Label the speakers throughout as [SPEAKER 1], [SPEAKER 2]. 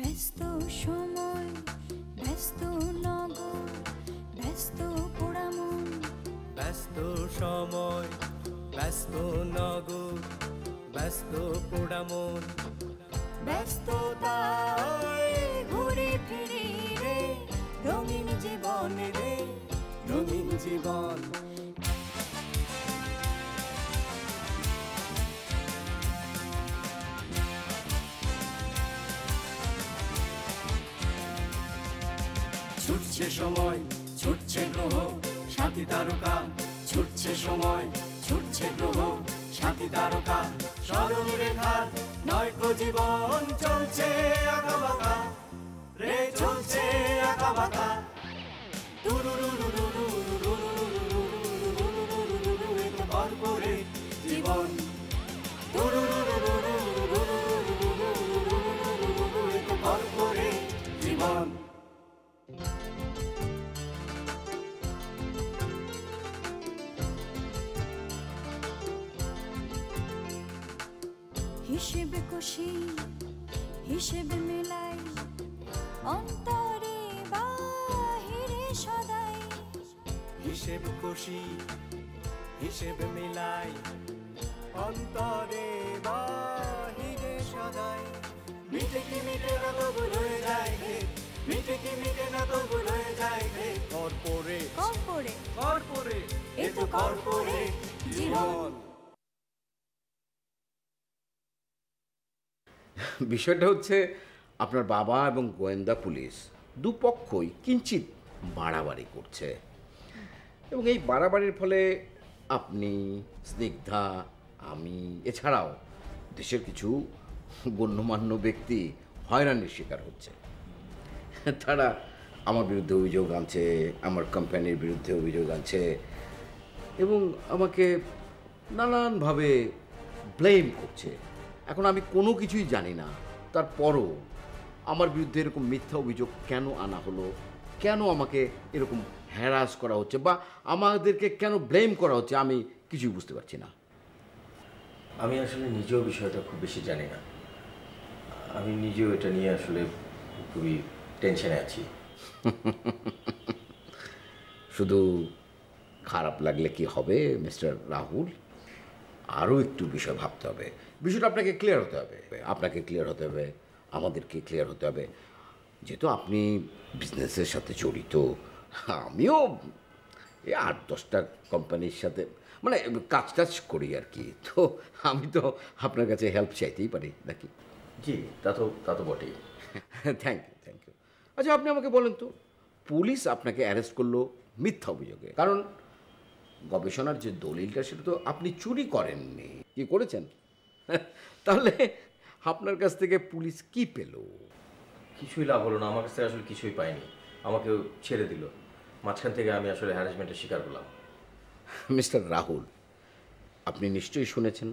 [SPEAKER 1] ব্যস্ত সময়, ব্যস্ত নগর, ব্যস্ত পোড়ামন।
[SPEAKER 2] ব্যস্ত সময়, ব্যস্ত নগর, ব্যস্ত পোড়ামন।
[SPEAKER 1] ব্যস্ততায় ঘুরে ফিরে রে রঙিন জীবন রে,
[SPEAKER 2] রঙিন জীবন। ছুটছে সময়, ছুটছে গ্রহ, সাথী তারকা। ছুটছে সময়, ছুটছে গ্রহ, সাথী তারকা। স্মরণ রেখার নয়কো জীবন চলছে আঁকা বাঁকা রে, চলছে আঁকা বাঁকা। কর্পোরেট জীবন, কর্পোরেট জীবন।
[SPEAKER 1] হিসেবে কষি, হিসেবে মেলাই, অন্তরে বাহিরে সদাই।
[SPEAKER 2] হিসেব কষি, হিসেব মিলাই, অন্তরে বাহিরে সদাই। মিটে কি মিটে না তো ভুল হয়ে যায় রে, মিটে কি মিটে না তো ভুল হয়ে যায় রে। কর্পোরেট,
[SPEAKER 1] কর্পোরেট,
[SPEAKER 2] কর্পোরেট,
[SPEAKER 1] এ তো কর্পোরেট জীবন।
[SPEAKER 3] বিষয়টা হচ্ছে আপনার বাবা এবং গোয়েন্দা পুলিশ দুপক্ষই কিঞ্চিত বাড়াবাড়ি করছে, এবং এই বাড়াবাড়ির ফলে আপনি, স্নিগ্ধা, আমি এছাড়াও দেশের কিছু গণ্যমান্য ব্যক্তি হয়রানির শিকার হচ্ছে। তারা আমার বিরুদ্ধে অভিযোগ আনছে, আমার কোম্পানির বিরুদ্ধে অভিযোগ আনছে, এবং আমাকে নানানভাবে ব্লেম করছে। এখন আমি কোনো কিছুই জানি না, তারপরও আমার বিরুদ্ধে এরকম মিথ্যা অভিযোগ কেন আনা হলো, কেন আমাকে এরকম হ্যারাস করা হচ্ছে, বা আমাদেরকে কেন ব্লেম করা হচ্ছে, আমি কিছুই বুঝতে পারছি না।
[SPEAKER 4] আমি আসলে নিজেও বিষয়টা খুব বেশি জানি না। আমি নিজেও এটা নিয়ে আসলে খুবই টেনশনে আছি।
[SPEAKER 3] শুধু খারাপ লাগলে কি হবে মিস্টার রাহুল? আরও একটু বিষয় ভাবতে হবে। বিষয়টা আপনাকে ক্লিয়ার হতে হবে, আপনাকে ক্লিয়ার হতে হবে, আমাদেরকে ক্লিয়ার হতে হবে। যেহেতু আপনি বিজনেসের সাথে জড়িত, আমিও এই 8-10টা কোম্পানির সাথে মানে কাজ টাজ করি আর কি, তো আমি তো আপনার কাছে হেল্প চাইতেই পারি নাকি?
[SPEAKER 4] জি, তা তো বটেই।
[SPEAKER 3] Thank you, thank you. আচ্ছা, আপনি আমাকে বলেন তো, পুলিশ আপনাকে অ্যারেস্ট করলো মিথ্যা অভিযোগে, কারণ গবেষণার যে দলিলটা সেটা তো আপনি চুরি করেননি, কি করেছেন? তাহলে আপনার কাছ থেকে পুলিশ কি পেল?
[SPEAKER 4] কিছুই লাভ হলো না, আমার কাছ থেকে আসলে কিছুই পাইনি। আমাকে ছেড়ে দিল, মাঝখান থেকে আমি আসলে হ্যারাসমেন্টের শিকার হলাম।
[SPEAKER 3] মিস্টার রাহুল, আপনি নিশ্চয়ই শুনেছেন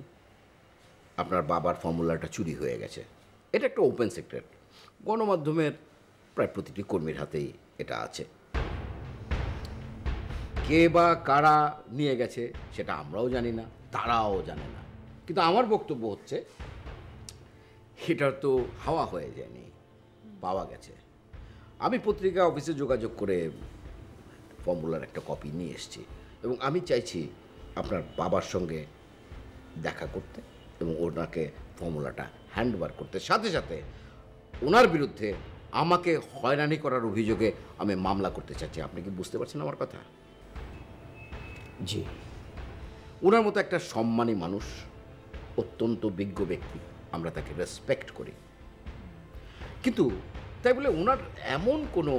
[SPEAKER 3] আপনার বাবার ফর্মুলাটা চুরি হয়ে গেছে। এটা একটা ওপেন সিক্রেট, গণমাধ্যমের প্রায় প্রতিটি কর্মীর হাতেই এটা আছে। কে বা কারা নিয়ে গেছে সেটা আমরাও জানি না, তারাও জানে না, কিন্তু আমার বক্তব্য হচ্ছে এটার তো হাওয়া হয়ে যায়নি, পাওয়া গেছে। আমি পত্রিকা অফিসে যোগাযোগ করে ফর্মুলার একটা কপি নিয়ে এসেছি, এবং আমি চাইছি আপনার বাবার সঙ্গে দেখা করতে এবং ওনাকে ফর্মুলাটা হ্যান্ড ওভার করতে, সাথে সাথে ওনার বিরুদ্ধে আমাকে হয়রানি করার অভিযোগে আমি মামলা করতে চাচ্ছি। আপনি কি বুঝতে পারছেন আমার কথা?
[SPEAKER 4] জি।
[SPEAKER 3] ওনার মতো একটা সম্মানী মানুষ, অত্যন্ত বিজ্ঞ ব্যক্তি, আমরা তাকে রেসপেক্ট করি, কিন্তু তাই বলে ওনার এমন কোনো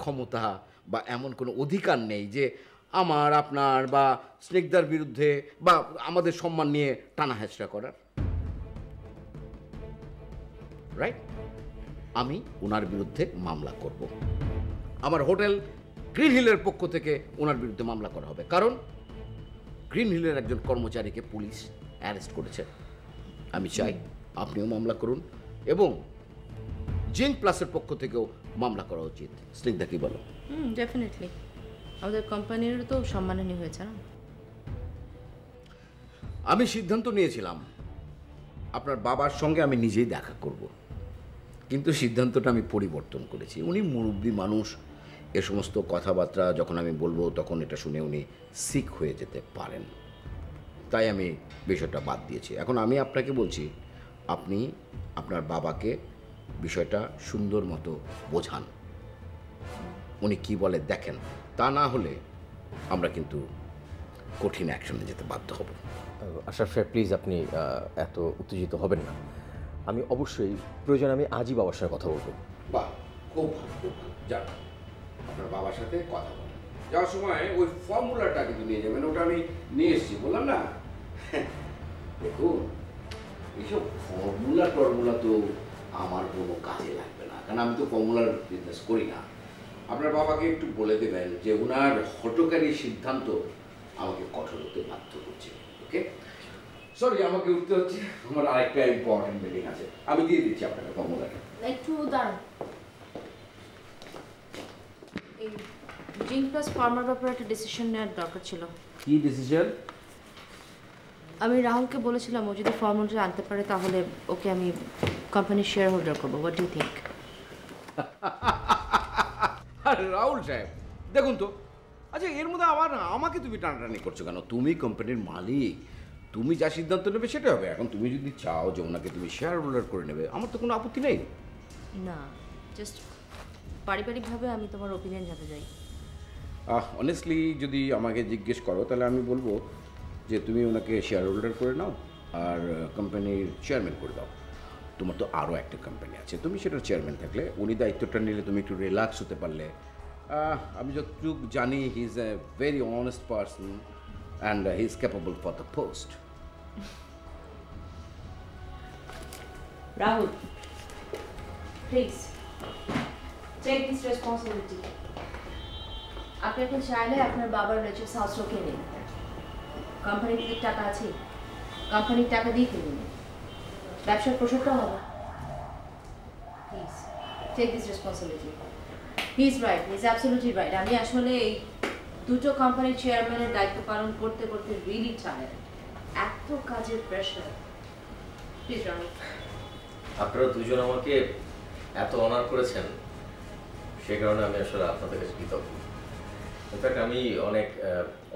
[SPEAKER 3] ক্ষমতা বা এমন কোনো অধিকার নেই যে আমার, আপনার বা স্নিগ্ধার বিরুদ্ধে বা আমাদের সম্মান নিয়ে টানা হেঁচড়া করার। রাইট? আমি ওনার বিরুদ্ধে মামলা করব। আমার হোটেল গ্রিন হিলের পক্ষ থেকে ওনার বিরুদ্ধে মামলা করা হবে, কারণ গ্রিন হিলের একজন কর্মচারীকে পুলিশ অ্যারেস্ট করেছে। আমি চাই আপনিও মামলা করুন, এবং জিঙ্ক প্লাসের পক্ষ থেকেও মামলা করা উচিত। স্নিগ্ধা, কি বলো?
[SPEAKER 5] ডেফিনেটলি, আমাদের কোম্পানিরও তো সম্মানহানি হয়েছে না?
[SPEAKER 3] আমি সিদ্ধান্ত নিয়েছিলাম আপনার বাবার সঙ্গে আমি নিজেই দেখা করব, কিন্তু সিদ্ধান্তটা আমি পরিবর্তন করেছি। উনি মুরব্বী মানুষ, এ সমস্ত কথাবার্তা যখন আমি বলবো তখন এটা শুনে উনি সিক হয়ে যেতে পারেন, তাই আমি বিষয়টা বাদ দিয়েছি। এখন আমি আপনাকে বলছি, আপনি আপনার বাবাকে বিষয়টা সুন্দর মতো বোঝান, উনি কি বলে দেখেন। তা না হলে আমরা কিন্তু কঠিন অ্যাকশনে যেতে বাধ্য হব।
[SPEAKER 4] আশরাফ সাহেব প্লিজ আপনি এত উত্তেজিত হবেন না। আমি অবশ্যই প্রয়োজন আমি আজই বাবার সাথে কথা বলবো।
[SPEAKER 3] বাহ, খুব ভালো, খুব ভালো। যান আপনার বাবার সাথে কথা বলেন। যাওয়ার সময় ওই ফর্মুলাটা কিন্তু নিয়ে যাবেন, ওটা আমি নিয়ে এসেছি বললাম না। দেখুন, এইসব ফর্মুলা টর্মুলা তো আমার কোনো কাজে লাগবে না, কারণ আমি তো ফর্মুলার বিজনেস করি না। আপনার বাবাকে একটু বলে দেবেন যে ওনার হঠকারী সিদ্ধান্ত আমাকে কঠোর হতে বাধ্য করছে। ওকে, সরি আমাকে উঠতে হচ্ছে, আমার আরেকটা ইম্পর্টেন্ট মিটিং আছে। আমি দিয়ে দিচ্ছি আপনাকে ফর্মুলাটা।
[SPEAKER 5] একটু দাঁড়ান, এই জিঙ্ক প্লাস ফার্মার ব্যাপারে একটা ডিসিশন নেওয়ার দরকার ছিল।
[SPEAKER 3] কি ডিসিশন?
[SPEAKER 5] আমি রাহুলকে বলেছিলাম ও যদি ফর্মুলাটা আনতে পারে তাহলে ওকে আমি কোম্পানির শেয়ার হোল্ডার করবো। What do you think?
[SPEAKER 3] আরে রাহুল সাহেব, দেখুন তো, আচ্ছা এর মধ্যে আমাকে তুমি টানাটানি করছো কেন? তুমি কোম্পানির মালিক, তুমি যা সিদ্ধান্ত নেবে সেটা হবে। এখন তুমি যদি চাও যে ওনাকে তুমি শেয়ার হোল্ডার করে নেবে, আমার তো কোনো আপত্তি নেই।
[SPEAKER 5] না, জাস্ট পারিবারিকভাবে আমি তোমার ওপিনিয়ন জানতে চাই।
[SPEAKER 3] অনেস্টলি যদি আমাকে জিজ্ঞেস করো তাহলে আমি বলবো যে তুমি ওনাকে শেয়ার হোল্ডার করে নাও আর কোম্পানির চেয়ারম্যান করে দাও। তোমার তো আরও একটা কোম্পানি আছে, তুমি সেটার চেয়ারম্যান থাকলে, উনি দায়িত্বটা নিলে তুমি একটু রিল্যাক্স হতে পারলে। আমি যতটুকু জানি he is a very honest person and he is capable for the post.
[SPEAKER 5] Rahul, please take this responsibility. আপনি এখন চাইলে আপনার বাবার রেচেস হাউসও কিনে নিন। কোম্পানির যে টাকা আছে, কোম্পানির টাকা দিয়ে কিনে নিন, ব্যবসার প্রসারটা হবে। Please take this responsibility. He is right, he is absolutely right. আমি আসলে এই দুটো কোম্পানির চেয়ারম্যানের দায়িত্ব পালন করতে করতে রিয়েলি টায়ার্ড। এত কাজের প্রেশার। প্লিজ রাহুল।
[SPEAKER 4] আপনারা দুজন আমাকে এত অনার করেছেন, সে কারণে আমি আসলে আপনাদের কাছে কৃতজ্ঞ। ইনফ্যাক্ট আমি অনেক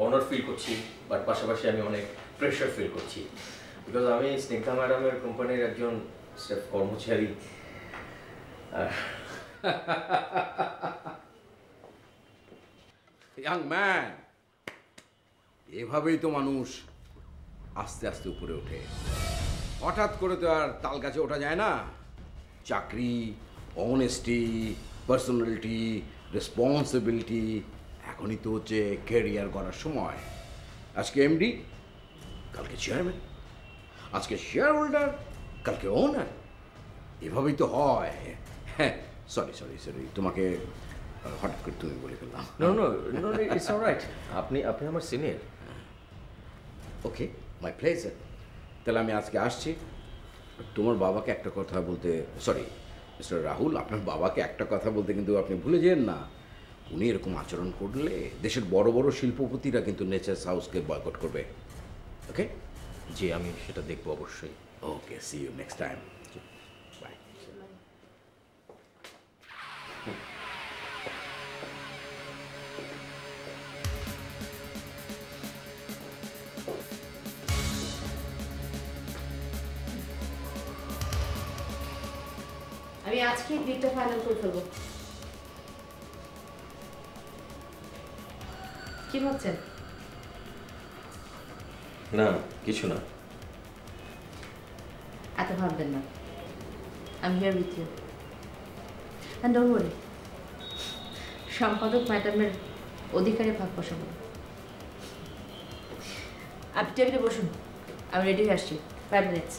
[SPEAKER 4] অনার ফিল করছি, বাট পাশাপাশি আমি অনেক প্রেশার ফিল করছি, বিকজ আমি স্নিগ্ধা ম্যাডামের কোম্পানির একজন স্রেফ কর্মচারী।
[SPEAKER 3] ইয়াং ম্যান, এভাবেই তো মানুষ আস্তে আস্তে উপরে ওঠে। হঠাৎ করে তো আর তাল গাছে ওঠা যায় না। চাকরি, অনেস্টি, পার্সোনালিটি, রেসপন্সিবিলিটি, এখনই তো হচ্ছে ক্যারিয়ার করার সময়। আজকে এমডি, কালকে চেয়ারম্যান, আজকে শেয়ার হোল্ডার, কালকে ওনার। এভাবেই তো হয়। হ্যাঁ, সরি সরি সরি, তোমাকে হঠাৎ করে তুমি বলে ফেললাম।
[SPEAKER 4] No no no, it's alright. আপনি আমার সিনিয়র।
[SPEAKER 3] Okay, my pleasure. তাহলে আমি আজকে আসছি। তোমার বাবাকে একটা কথা বলতে, সরি মিস্টার রাহুল, আপনার বাবাকে একটা কথা বলতে কিন্তু আপনি ভুলে যেন না। উনি এরকম আচরণ করলে দেশের বড় বড় শিল্পপতিরা কিন্তু নেচার্স হাউসকে বয়কট করবে। ওকে?
[SPEAKER 4] জি, আমি সেটা দেখবো অবশ্যই।
[SPEAKER 3] Okay, see you next time. Bye.
[SPEAKER 5] আমি আজকে ডিলটা ফাইনাল করে ফেলবো। কি ভাবছেন?
[SPEAKER 4] না, কিছু না।
[SPEAKER 5] এত ভাববেন না। I am here with you. And don't worry, সম্পাদক ম্যাডামের অধিকারে ভাগ বসাবো। আপনি টেবিলে বসুন, আমি রেডি হয়ে আসছি। 5 মিনিটস।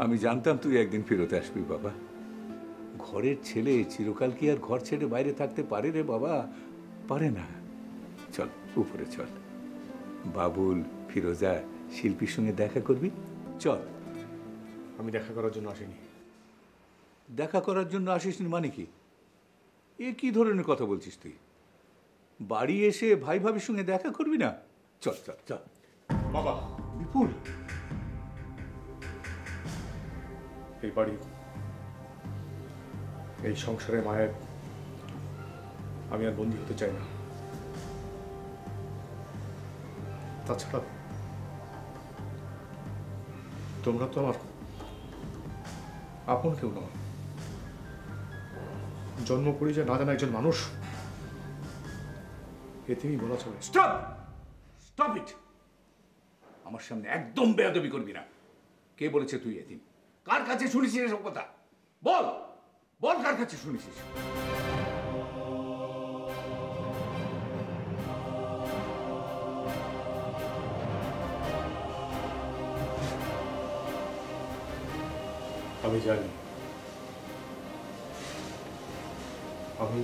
[SPEAKER 6] আমি জানতাম তুই একদিন ফেরত আসবি বাবা। ঘরের ছেলে চিরকাল কি আর ঘর ছেড়ে বাইরে থাকতে পারে রে বাবা? পারে না। চল উপরে চল, বাবুল ফিরোজা, শিল্পীর সঙ্গে দেখা করবি? চল।
[SPEAKER 2] আমি দেখা করার জন্য আসিনি।
[SPEAKER 6] দেখা করার জন্য আসিসনি মানে কি? এ কি ধরনের কথা বলছিস তুই? বাড়ি এসে ভাই ভাবির সঙ্গে দেখা করবি না? চল চল চল।
[SPEAKER 2] বাবা,
[SPEAKER 6] বিপুল,
[SPEAKER 2] এই বাড়ি, এই সংসারের মায়ের আমি আর বন্দী হতে চাই না। তাছাড়া তোমরা তো আমার আপন কেউ নয়। জন্ম পরিচয় না জানা একজন মানুষ, এতেই বলা চলে।
[SPEAKER 6] Stop stop it. আমার সামনে একদম বেয়াদবি করবি না। কে বলেছে তুই এতিম? কার কাছে শুনেছিস এসব কথা? বল বল, কার কাছে শুনেছিস?
[SPEAKER 2] আমি জানি, আমি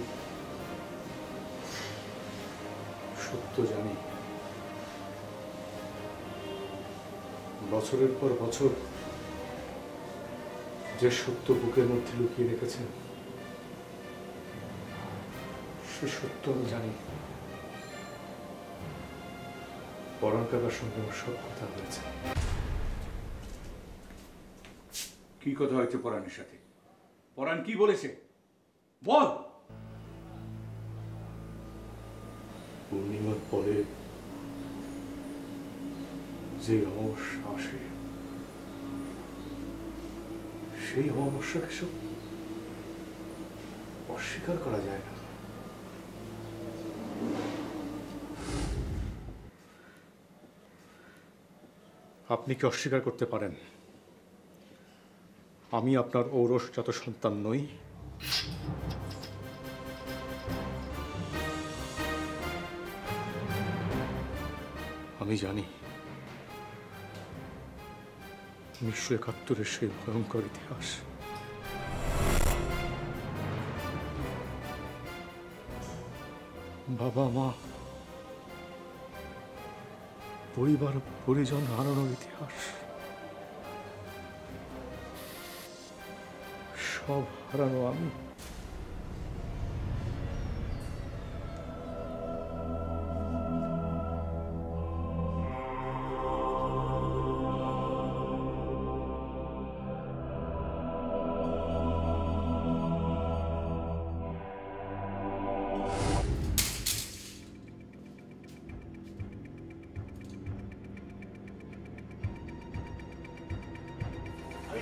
[SPEAKER 2] সত্য জানি। বছরের পর বছর যে সত্য বুকের মধ্যে লুকিয়ে রেখেছেন, সে সত্য আমি জানি। পরাণ কাকার সঙ্গে আমার সব কথা হয়েছে।
[SPEAKER 6] কি কথা হয়েছে পরাণের সাথে? পরাণ কি বলেছে বল।
[SPEAKER 2] পূর্ণিমার পরে যে অমাবস্যা আসে, সেই অমাবস্যাকে সব অস্বীকার করা যায় না। আপনি কি অস্বীকার করতে পারেন আমি আপনার ঔরসজাত সন্তান নই? আমি জানি 1971-এর সেই ভয়ঙ্কর ইতিহাস। বাবা মা, পরিবার পরিজন হারানোর ইতিহাস। সব হারানো আমি।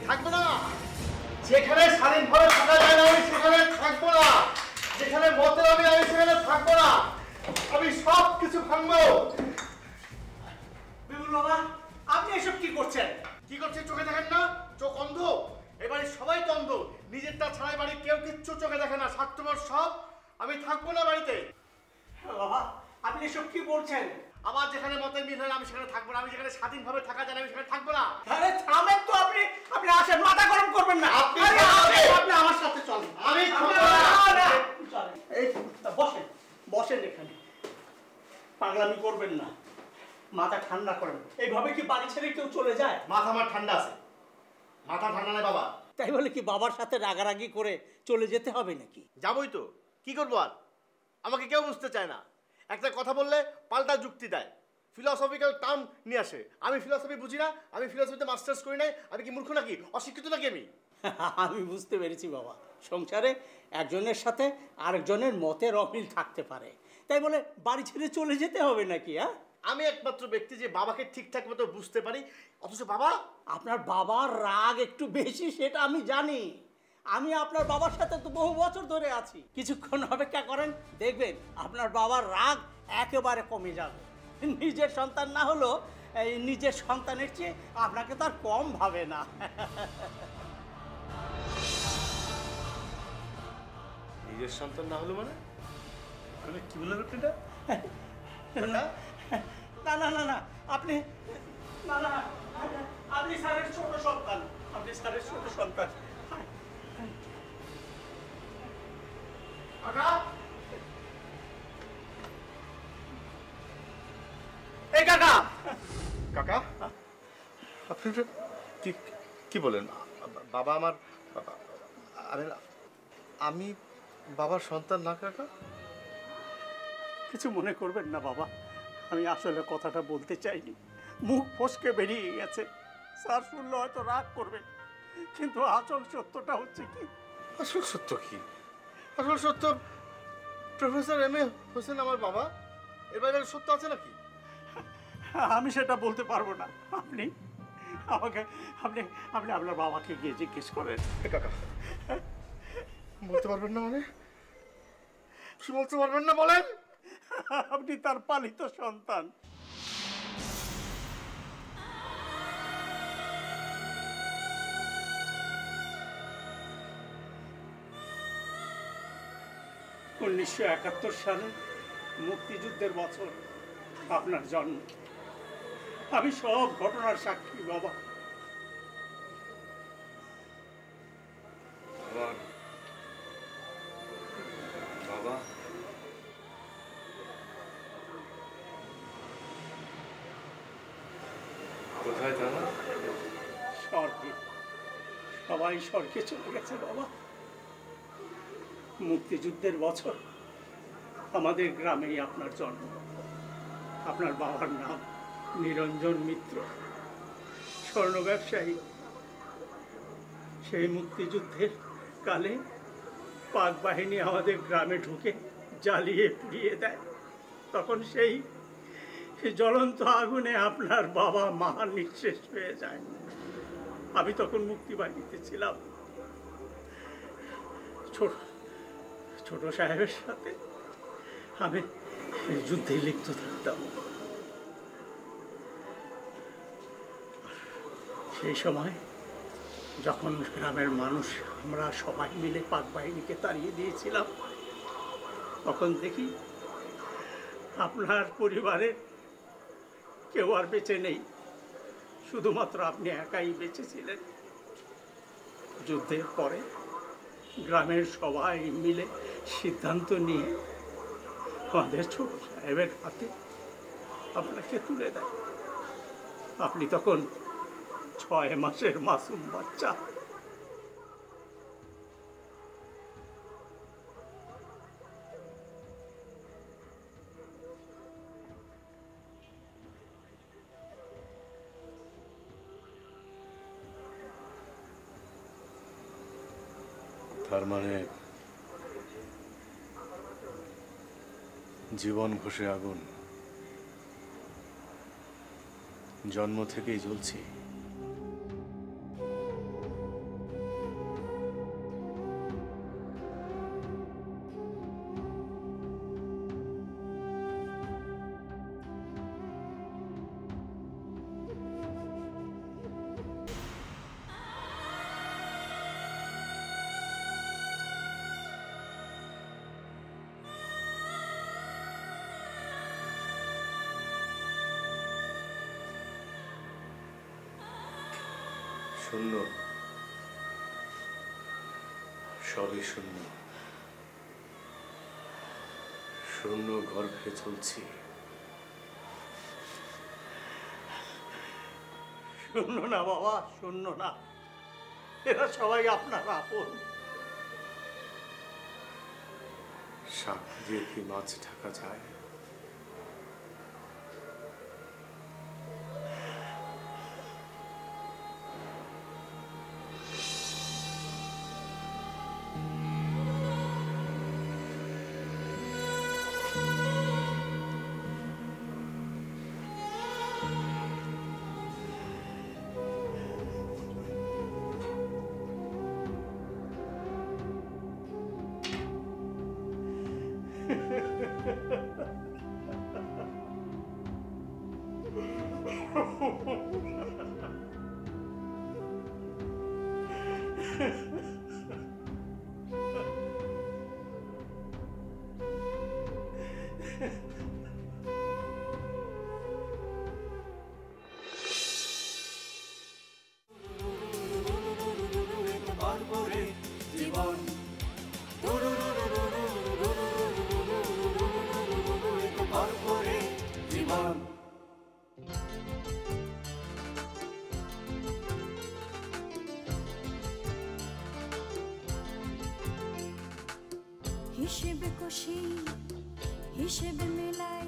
[SPEAKER 7] থাকবো না যেখানে স্বাধীনভাবে থাকা যায় না, আমি সেখানে থাকবো না। যেখানে মতের আমি সেখানে থাকবো না। আমি সব কিছু ভাঙবো। বিপুল বাবা, আপনি এসব কি করছেন? কি করছেন চোখে দেখেন না? চোখ অন্ধ? এবারে সবাই তো অন্ধ। নিজেরটা ছাড়াই বাড়ি কেউ কিচ্ছু চোখে দেখে না। স্বার্থপর সব। আমি থাকবো না বাড়িতে। বাবা, আপনি এসব কি বলছেন? আমার যেখানে মতের মিল হয় আমি সেখানে থাকবো না। আমি যেখানে স্বাধীনভাবে থাকা যায় না আমি সেখানে থাকবো না। আরে থামেন তো আপনি। আপনি আসেন, মাথা গরম করবেন না। আপনি আমার সাথে চলেন। আমি এই বসেন, বসেন এখানে। পাগলামি করবেন না, মাথা ঠান্ডা করেন। এইভাবে কি বাড়ি ছেড়ে কেউ চলে যায়? মাথা আমার ঠান্ডা আছে। মাথা ঠান্ডা নেই বাবা।
[SPEAKER 8] তাই বলে কি বাবার সাথে রাগারাগি করে চলে যেতে হবে নাকি?
[SPEAKER 7] যাবই তো, কি করবো আর? আমাকে কেউ বুঝতে চায় না। একটা কথা বললে পাল্টা যুক্তি দেয়, ফিলসফিক্যাল টার্ম নিয়ে আসে। আমি ফিলসফি বুঝি না, আমি ফিলসফিতে মাস্টার্স করি নাই। আমি কি মূর্খ নাকি? অশিক্ষিত নাকি আমি?
[SPEAKER 8] আমি বুঝতে পেরেছি বাবা, সংসারে একজনের সাথে আরেকজনের মতের অমিল থাকতে পারে, তাই বলে বাড়ি ছেড়ে চলে যেতে হবে নাকি? হ্যাঁ,
[SPEAKER 7] আমি একমাত্র ব্যক্তি যে বাবাকে ঠিকঠাক মতো বুঝতে পারি, অথচ বাবা।
[SPEAKER 8] আপনার বাবার রাগ একটু বেশি, সেটা আমি জানি। আমি আপনার বাবার সাথে তো বহু বছর ধরে আছি। কিছুক্ষণ অপেক্ষা করেন, দেখবেন আপনার বাবার রাগ একেবারে কমে যাবে। নিজের সন্তান না হলেও এই নিজের সন্তানের চেয়ে আপনাকে তার কম ভাবে না।
[SPEAKER 7] নিজের সন্তান না হলো মানে কি বললেন আপনি?
[SPEAKER 8] না না না না, আপনি না না, আপনি স্যারের ছোট সন্তান। আপনি স্যারের ছোট সন্তান।
[SPEAKER 7] এই কাকা, কাকা আপনি কি কি বলেন? বাবা আমার আমি বাবার সন্তান না কাকা?
[SPEAKER 8] কিছু মনে করবেন না বাবা, আমি আসলে কথাটা বলতে চাইনি, মুখ ফসকে বেরিয়ে গেছে। স্যার শুনলে হয়তো রাগ করবেন, কিন্তু আসল সত্যটা হচ্ছে কি?
[SPEAKER 7] আসল সত্য কি? আসল সত্য প্রফেসর এম.এ. হোসেন আমার বাবা। এর বাইরে সত্য আছে নাকি?
[SPEAKER 8] আমি সেটা বলতে পারবো না। আপনি আমাকে আপনি আপনি আপনার বাবাকে গিয়ে জিজ্ঞেস করেন।
[SPEAKER 7] কাকা বলতে পারবেন না মানে? কি বলতে পারবেন না বলেন?
[SPEAKER 8] আপনি তার পালিত সন্তান। উনিশশো 71 সালে মুক্তিযুদ্ধের বছর আপনার জন্ম। আমি সব ঘটনার সাক্ষী বাবা।
[SPEAKER 6] বাবা কোথায় তারা?
[SPEAKER 8] স্বর্গে। সবাই স্বর্গে চলে গেছে বাবা। মুক্তিযুদ্ধের বছর আমাদের গ্রামেই আপনার জন্ম। আপনার বাবার নাম নিরঞ্জন মিত্র, স্বর্ণ ব্যবসায়ী। সেই মুক্তিযুদ্ধের কালে পাক বাহিনী আমাদের গ্রামে ঢুকে জ্বালিয়ে পুড়িয়ে দেয়। তখন সেই জ্বলন্ত আগুনে আপনার বাবা মা নিঃশেষ হয়ে যায়। আমি তখন মুক্তিবাহিনীতে ছিলাম। ছোট সাহেবের সাথে আমি যুদ্ধে লিপ্ত থাকতাম। সেই সময় যখন গ্রামের মানুষ আমরা সবাই মিলে পাক বাহিনীকে তাড়িয়ে দিয়েছিলাম, তখন দেখি আপনার পরিবারের কেউ আর বেঁচে নেই, শুধুমাত্র আপনি একাই বেঁচে ছিলেন। যুদ্ধের পরে গ্রামের সবাই মিলে সিদ্ধান্ত নিয়ে আমাদের ছোট সাহেবের হাতে আপনাকে তুলে দেয়। আপনি তখন 6 মাসের মাসুম বাচ্চা।
[SPEAKER 6] তার মানে জীবন ঘষে আগুন জন্ম থেকেই জ্বলছি। শূন্য, সবই শূন্য, শূন্য গর্ভে চলছি।
[SPEAKER 8] শূন্য না বাবা, শূন্য না, এরা সবাই আপনার আপন।
[SPEAKER 6] শাক দিয়ে কি মাছ ঢাকা যায়?
[SPEAKER 1] জীবন কষি হিসেব মেলাই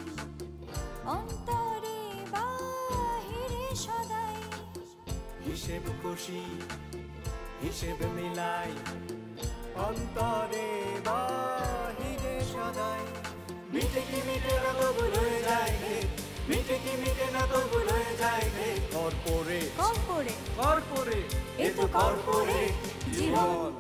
[SPEAKER 1] অন্তরে বাহিরে সদাই
[SPEAKER 2] হিসেব কষি হিসেব মিলাই অন্তরে বাহিরে সদাই মিটে কি মিটে না তো ভুল হয়ে যায় রে মিটে কি মিটে না তো ভুল হয়ে যায় রে
[SPEAKER 1] কর্পোরেট
[SPEAKER 2] কর্পোরেট
[SPEAKER 1] এ তো কর্পোরেট জীবন